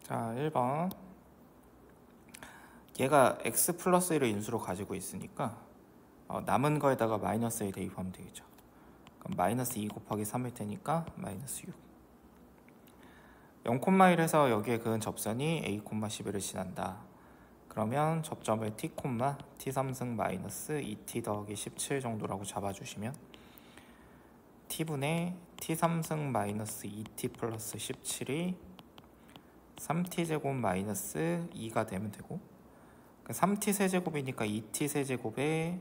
자, 1번. 얘가 x 플러스 1을 인수로 가지고 있으니까 남은 거에다가 마이너스 1 대입하면 되겠죠. 그럼 마이너스 2 곱하기 3일 테니까 마이너스 6. 0,1에서 여기에 그은 접선이 a, 11을 지난다. 그러면 접점을 t, t3승 마이너스 2t 더하기 17 정도라고 잡아주시면 t분의 t3승 마이너스 2t 플러스 17이 3t 제곱 마이너스 2가 되면 되고, 3t 세제곱이니까 2t 세제곱에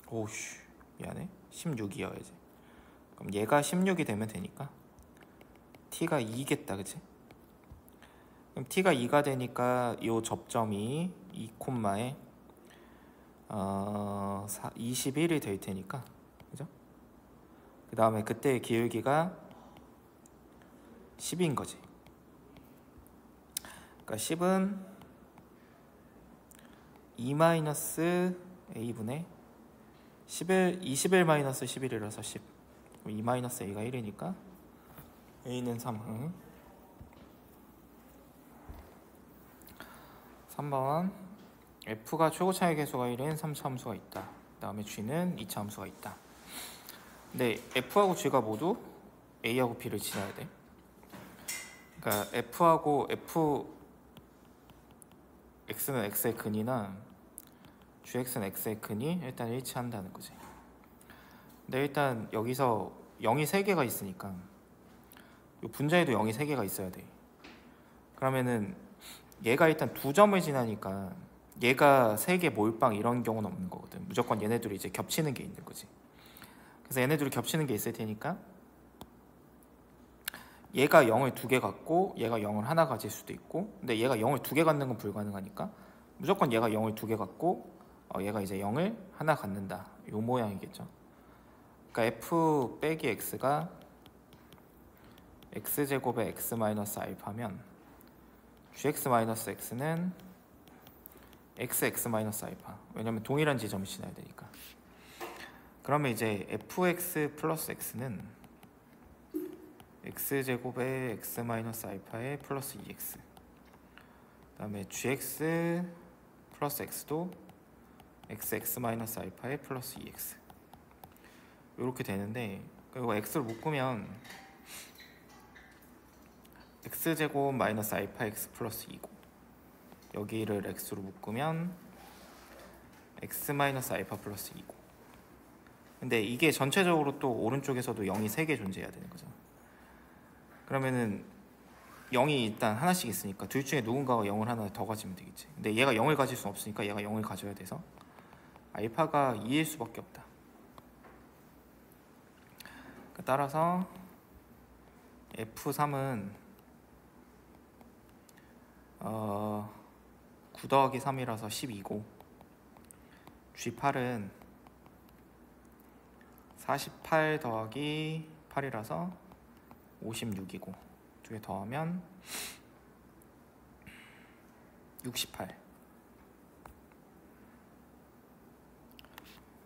오우씨 미안해 16이어야지. 그럼 얘가 16이 되면 되니까 t가 2겠다, 그치? 그럼 t가 2가 되니까 이 접점이 2, 21이 될 테니까, 그죠? 그 다음에 그때의 기울기가 10인 거지. 그러니까 10은 2-a분의 21-11이라서 10. 2-a가 1이니까 a는 3. 3번. f가 최고 차이 계수가 1인 3차 함수가 있다. 그 다음에 g는 2차 함수가 있다. 근데 f하고 g가 모두 a하고 b를 지나야 돼. 그러니까 f하고 x는 x의 근이나 gx는 x의 근이 일단 일치한다는 거지. 근데 일단 여기서 0이 3개가 있으니까 이 분자에도 0이 3개가 있어야 돼. 그러면은 얘가 일단 2점을 지나니까 얘가 3개 몰빵 이런 경우는 없는 거거든. 무조건 얘네들이 이제 겹치는 게 있는 거지. 그래서 얘네들이 겹치는 게 있을 테니까 얘가 0을 2개 갖고 얘가 0을 하나 가질 수도 있고, 근데 얘가 0을 2개 갖는 건 불가능하니까 무조건 얘가 0을 2개 갖고 얘가 이제 0을 하나 갖는다, 요 모양이겠죠. 그러니까 f 빼기 x가 x제곱에 x 마이너스 알파면 gx 마이너스 x는 x 마이너스 알파, 왜냐면 동일한 지점을 지나야 되니까. 그러면 이제 fx 플러스 x는 x제곱에 x 마이너스 알파에 플러스 2x, 그 다음에 gx 플러스 x도 x 마이너스 알파에 플러스 2x 이렇게 되는데, 그리고 x를 묶으면 x제곱 마이너스 알파 x 플러스 2고, 여기를 x로 묶으면 x 마이너스 알파 플러스 2고, 근데 이게 전체적으로 또 오른쪽에서도 0이 3개 존재해야 되는 거죠. 그러면은 0이 일단 하나씩 있으니까 둘 중에 누군가가 0을 하나 더 가지면 되겠지. 근데 얘가 0을 가질 수 없으니까 얘가 0을 가져야 돼서 알파가 2일 수밖에 없다. 따라서 F3은 9 더하기 3이라서 12고, G8은 48 더하기 8이라서 56이고, 두 개 더하면 68.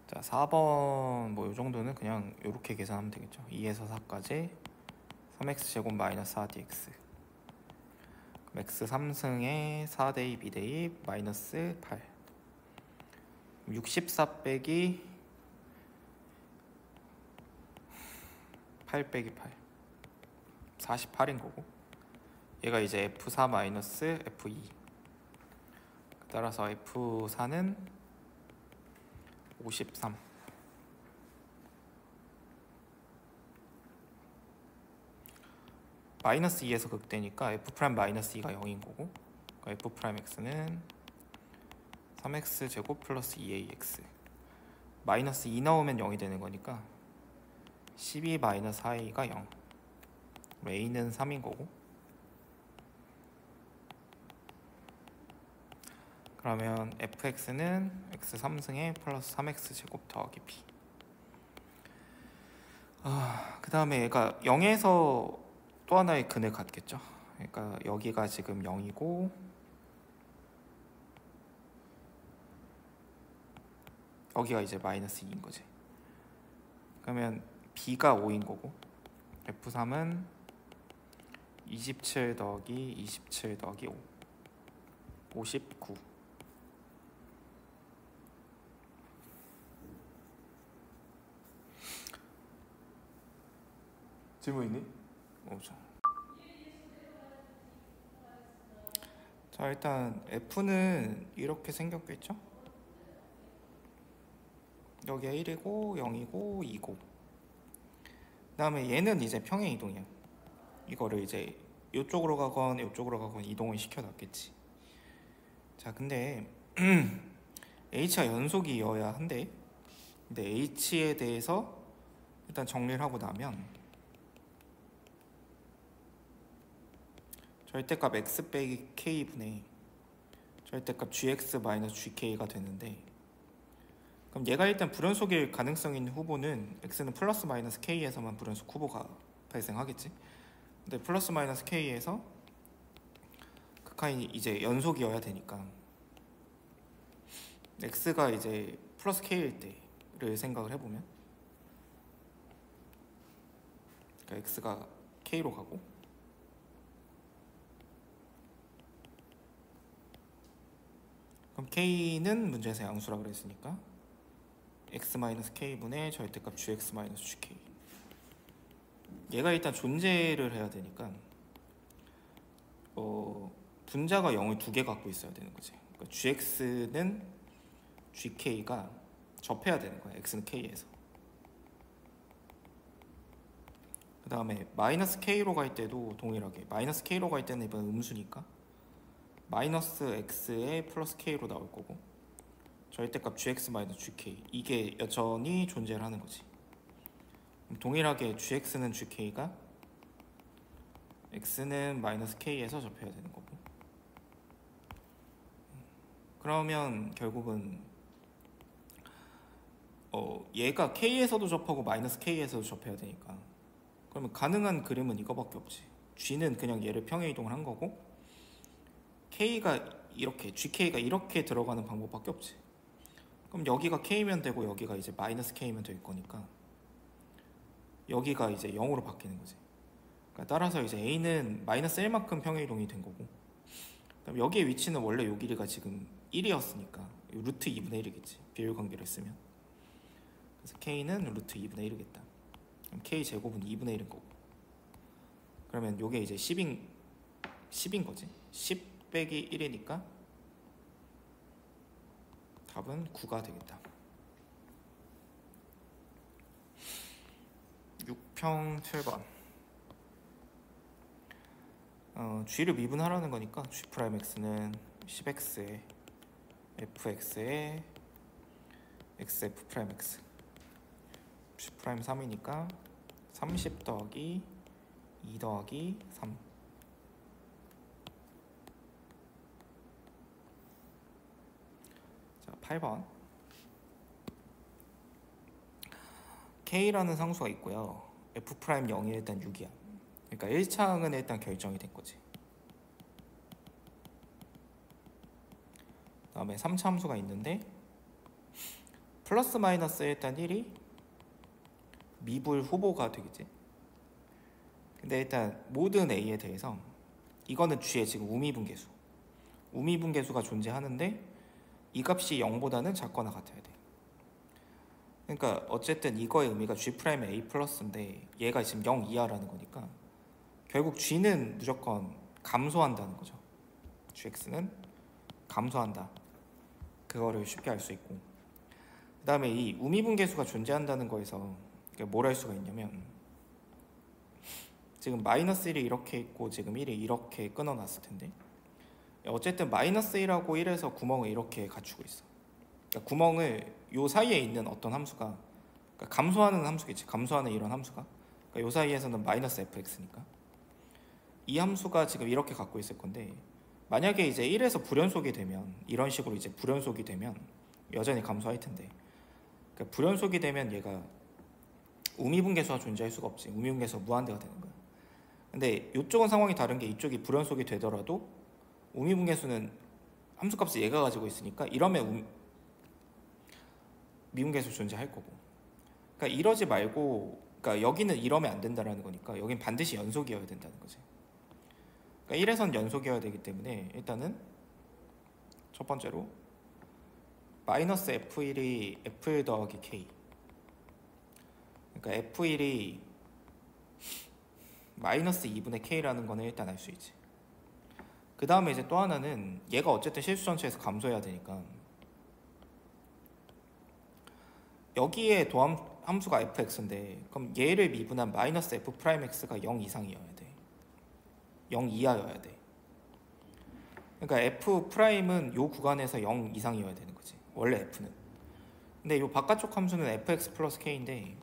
자, 4번 뭐 요 정도는 그냥 요렇게 계산하면 되겠죠. 2에서 4까지 3x 제곱 마이너스 4dx, x 3승에 4대입 2대입 마이너스 8. 64 빼기 8 빼기 8 48인 거고, 얘가 이제 F4 마이너스 F2. 따라서 F4는 53. 마이너스 2에서 극대니까 F' 마이너스 2가 0인 거고, 그러니까 F'X는 3x 제곱 플러스 2ax, 마이너스 2 넣으면 0이 되는 거니까 12 마이너스 4a가 0. a는 3인 거고, 그러면 fx는 x 3승에 플러스 3x 제곱 더하기 b. 그 다음에 얘가 0에서 또 하나의 근을 갖겠죠. 그러니까 여기가 지금 0이고 여기가 이제 마이너스 2인 거지. 그러면 b가 5인 거고, f3은 27 더하기 27 더하기 5 59. 질문 있니? 자, 일단 F는 이렇게 생겼겠죠? 여기가 1이고 0이고 2고, 그 다음에 얘는 이제 평행 이동이야. 이거를 이제 이쪽으로 가건 이쪽으로 가건 이동을 시켜놨겠지. 자, 근데 H가 연속이어야 한데, 근데 H에 대해서 일단 정리를 하고 나면 절대값 x 빼기 k분의 절대값 gx 마이너스 gk가 되는데, 그럼 얘가 일단 불연속일 가능성 있는 후보는 x는 플러스 마이너스 k에서만 불연속 후보가 발생하겠지. 근데 플러스 마이너스 k에서 극한이 이제 연속이어야 되니까 x가 이제 플러스 k일 때를 생각을 해보면, 그러니까 x가 k로 가고 그럼 k는 문제에서 양수라고 그랬으니까 x-k분의 절대값 gx-gk, 얘가 일단 존재를 해야 되니까 분자가 0을 2개 갖고 있어야 되는 거지. 그러니까 gx는 gk가 접해야 되는 거야, x는 k에서. 그 다음에 마이너스 k로 갈 때도 동일하게, 마이너스 k로 갈 때는 이번 음수니까 마이너스 x에 플러스 k로 나올 거고, 절대값 gx 마이너스 gk, 이게 여전히 존재를 하는 거지. 동일하게 gx는 gk가 x는 마이너스 k에서 접해야 되는 거고, 그러면 결국은 얘가 k에서도 접하고 마이너스 k에서도 접해야 되니까, 그러면 가능한 그림은 이거밖에 없지. g는 그냥 얘를 평행 이동을 한 거고, k가 이렇게, gk가 이렇게 들어가는 방법밖에 없지. 그럼 여기가 k면 되고 여기가 이제 마이너스 k면 될 거니까 여기가 이제 0으로 바뀌는 거지. 그러니까 따라서 이제 a는 마이너스 1만큼 평행 이동이 된 거고, 그럼 여기의 위치는 원래 요 길이가 지금 1이었으니까 루트 2분의 1이겠지, 비율 관계를 쓰면. 그래서 k는 루트 2분의 1이겠다. 그럼 k 제곱은 2분의 1인 거고, 그러면 요게 이제 10인 거지. 10 빼기 1이니까 답은 9가 되겠다. 6평 7번. g를 미분하라는 거니까 g'x는 10x에 fx에 xf'x, g' 3이니까 30 더하기 2 더하기 3. 자, 8번. k라는 상수가 있고요, f'0이 일단 6이야. 그러니까 1차항은 일단 결정이 된 거지. 그 다음에 3차 함수가 있는데, 플러스 마이너스 일단 1이 미불 후보가 되겠지. 근데 일단 모든 a에 대해서 이거는 g의 지금 우미분계수, 우미분계수가 존재하는데 이 값이 0보다는 작거나 같아야 돼. 그러니까 어쨌든 이거의 의미가 g'의 a 플러스인데 얘가 지금 0 이하라는 거니까 결국 g는 무조건 감소한다는 거죠. gx는 감소한다, 그거를 쉽게 알 수 있고, 그 다음에 이 우미분계수가 존재한다는 거에서 뭘 할 수가 있냐면, 지금 마이너스 1이 이렇게 있고 지금 1이 이렇게 끊어놨을 텐데, 어쨌든 마이너스 1하고 1에서 구멍을 이렇게 갖추고 있어. 그러니까 구멍을 요 사이에 있는 어떤 함수가, 그러니까 감소하는 함수겠지, 감소하는 이런 함수가, 그러니까 요 사이에서는 마이너스 fx니까 이 함수가 지금 이렇게 갖고 있을 건데, 만약에 이제 1에서 불연속이 되면, 이런 식으로 이제 불연속이 되면 여전히 감소할 텐데, 그러니까 불연속이 되면 얘가 우미분계수가 존재할 수가 없지. 우미분계수가 무한대가 되는 거야. 근데 이쪽은 상황이 다른 게, 이쪽이 불연속이 되더라도 우미분계수는 함수값을 얘가 가지고 있으니까 이러면 미분계수 존재할 거고, 그러니까 이러지 말고, 그러니까 여기는 이러면 안 된다라는 거니까 여긴 반드시 연속이어야 된다는 거지. 그러니까 1에선 연속이어야 되기 때문에 일단은 첫 번째로 마이너스 F1이 F1 더하기 K, 그러니까 F1이 마이너스 2분의 K라는 거는 일단 알 수 있지. 그 다음에 이제 또 하나는 얘가 어쨌든 실수 전체에서 감소해야 되니까 여기에 도함 함수가 fx인데 그럼 얘를 미분한 마이너스 f 프라임 x가 0 이상이어야 돼. 0 이하여야 돼. 그러니까 f 프라임은 요 구간에서 0 이상이어야 되는 거지. 원래 f는. 근데 요 바깥쪽 함수는 fx 플러스 k인데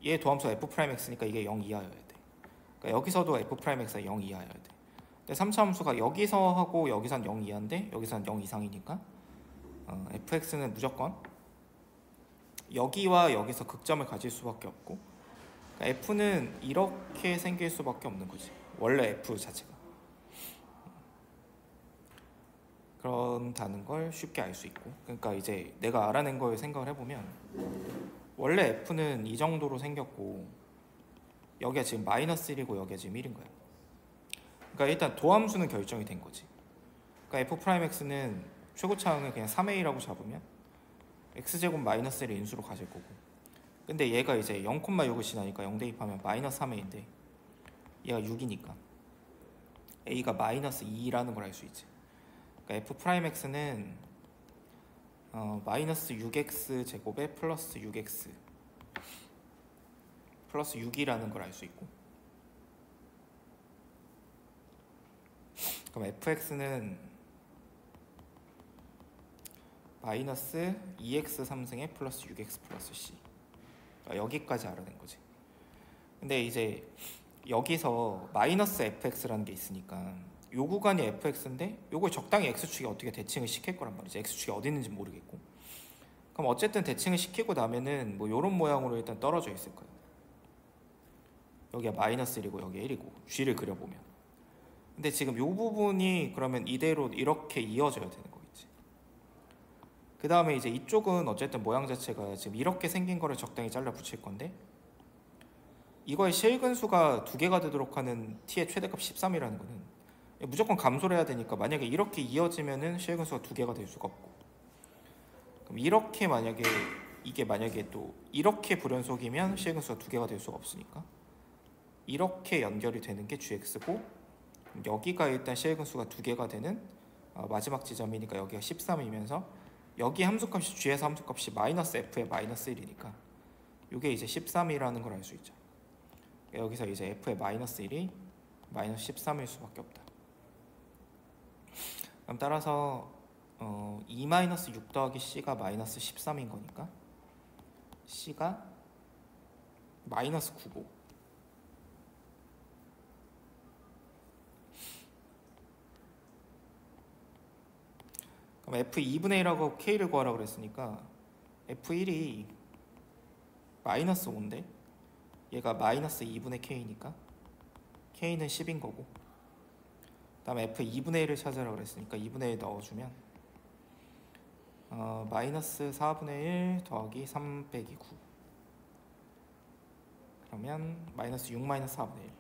얘 도함수가 f 프라임 x니까 이게 0 이하여야 돼. 그러니까 여기서도 f 프라임 x가 0 이하여야 돼. 근데 3차 함수가 여기서 하고 여기선 0 이하인데 여기선 0 이상이니까 fx는 무조건 여기와 여기서 극점을 가질 수밖에 없고, 그러니까 f는 이렇게 생길 수밖에 없는 거지. 원래 f 자체가. 그런다는 걸 쉽게 알 수 있고, 그러니까 이제 내가 알아낸 걸 생각을 해보면 원래 f는 이 정도로 생겼고 여기가 지금 마이너스 1이고 여기가 지금 1인 거야. 그러니까 일단 도함수는 결정이 된 거지. 그러니까 f 프라임 x는 최고차항을 그냥 3a라고 잡으면 x제곱 마이너스 1을 인수로 가질 거고, 근데 얘가 이제 0,6을 지나니까 0 대입하면 마이너스 3a인데 얘가 6이니까 a가 마이너스 2라는 걸 알 수 있지. 그러니까 f 프라임 x는 마이너스 6x 제곱에 플러스 6x 플러스 6이라는 걸 알 수 있고, 그럼 fx는 마이너스 2x 3승에 플러스 6x 플러스 c, 그러니까 여기까지 알아낸 거지. 근데 이제 여기서 마이너스 fx라는 게 있으니까 요 구간이 fx인데 요걸 적당히 x축에 어떻게 대칭을 시킬 거란 말이지. x축이 어디 있는지 모르겠고. 그럼 어쨌든 대칭을 시키고 나면은 뭐 요런 모양으로 일단 떨어져 있을 거예요. 여기가 마이너스 1이고 여기가 1이고 g를 그려보면. 근데 지금 요 부분이 그러면 이대로 이렇게 이어져야 되는 거겠지. 그 다음에 이제 이쪽은 어쨌든 모양 자체가 지금 이렇게 생긴 거를 적당히 잘라 붙일 건데 이거의 실근수가 2개가 되도록 하는 t의 최대값 13이라는 거는 무조건 감소를 해야 되니까 만약에 이렇게 이어지면은 실근수가 2개가 될 수가 없고, 그럼 이렇게 만약에 이게 만약에 또 이렇게 불연속이면 실근수가 2개가 될 수가 없으니까 이렇게 연결이 되는 게 gx고, 여기가 일단 실근수가 2개가 되는 마지막 지점이니까 여기가 13이면서 여기 함수값이 g에서 함수값이 마이너스 f의 마이너스 1이니까 이게 이제 13이라는 걸 알 수 있죠. 여기서 이제 f의 마이너스 1이 마이너스 13일 수밖에 없다. 그럼 따라서 2-6 더하기 c가 마이너스 13인 거니까 c가 마이너스 9고, 그럼 f2분의 1하고 k를 구하라고 그랬으니까 f1이 마이너스 5인데 얘가 마이너스 2분의 k니까 k는 10인 거고, 그 다음에 f2분의 1을 찾으라고 그랬으니까 2분의 1 넣어주면 마이너스 4분의 1 더하기 3 빼기 9, 그러면 마이너스 6 마이너스 4분의 1,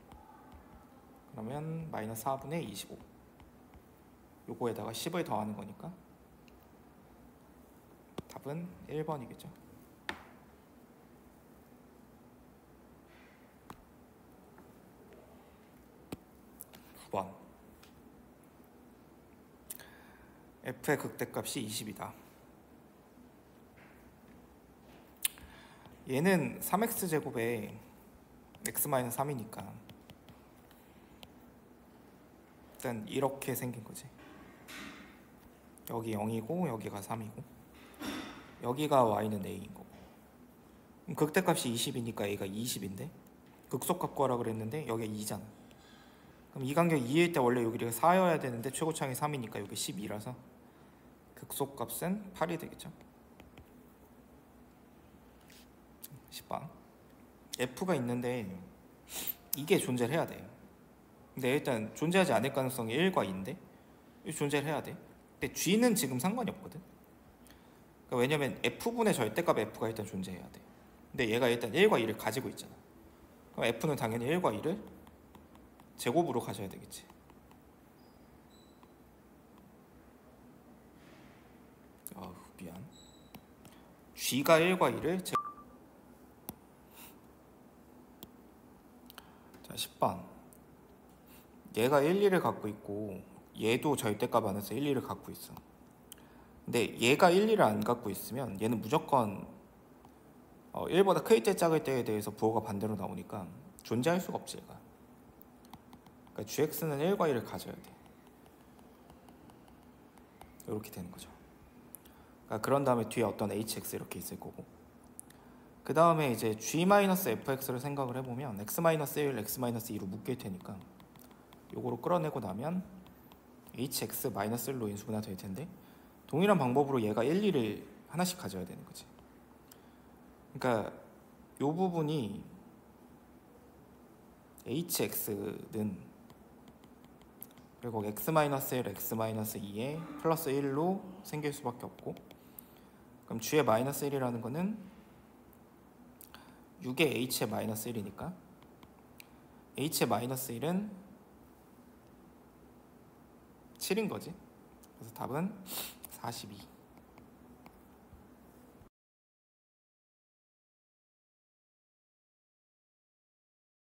그러면 마이너스 4분의 25, 요거에다가 10을 더하는 거니까 답은 1번이겠죠. 9번 f의 극대값이 20이다. 얘는 3x제곱에 x-3이니까 일단 이렇게 생긴 거지. 여기 0이고 여기가 3이고 여기가 y는 a인 거고, 그럼 극대값이 20이니까 a가 20인데 극소값 구하라 그랬는데 여기가 2잖아. 그럼 이 간격 2일 때 원래 여기가 4여야 되는데 최고차항이 3이니까 여기 12라서 극소값은 8이 되겠죠. 10번 f가 있는데 이게 존재를 해야 돼. 근데 일단 존재하지 않을 가능성이 1과 2인데 존재를 해야 돼. 근데 g는 지금 상관이 없거든. 그러니까 왜냐면 f분의 절대값 f가 일단 존재해야 돼. 근데 얘가 일단 1과 2를 가지고 있잖아. 그럼 f는 당연히 1과 2를 제곱으로 가져야 되겠지. G가 1과 2를 자, 10번 얘가 1, 2를 갖고 있고 얘도 절대값 안에서 1, 2를 갖고 있어. 근데 얘가 1, 2를 안 갖고 있으면 얘는 무조건 1보다 클 때 작을 때에 대해서 부호가 반대로 나오니까 존재할 수가 없지 얘가. 그러니까 gx는 1과 2를 가져야 돼. 이렇게 되는 거죠. 그러니까 그런 다음에 뒤에 어떤 hx 이렇게 있을 거고, 그 다음에 이제 g-fx를 생각을 해보면 x-1, x-2로 묶일 테니까 요거로 끌어내고 나면 hx-1로 인수분해 될 텐데, 동일한 방법으로 얘가 1, 2를 하나씩 가져야 되는 거지. 그러니까 요 부분이 hx는 결국 x-1, x-2에 플러스 1로 생길 수밖에 없고, 그럼 g의 마이너스 1이라는 거는 6의 h의 마이너스 1이니까 h의 마이너스 1은 7인 거지. 그래서 답은 42.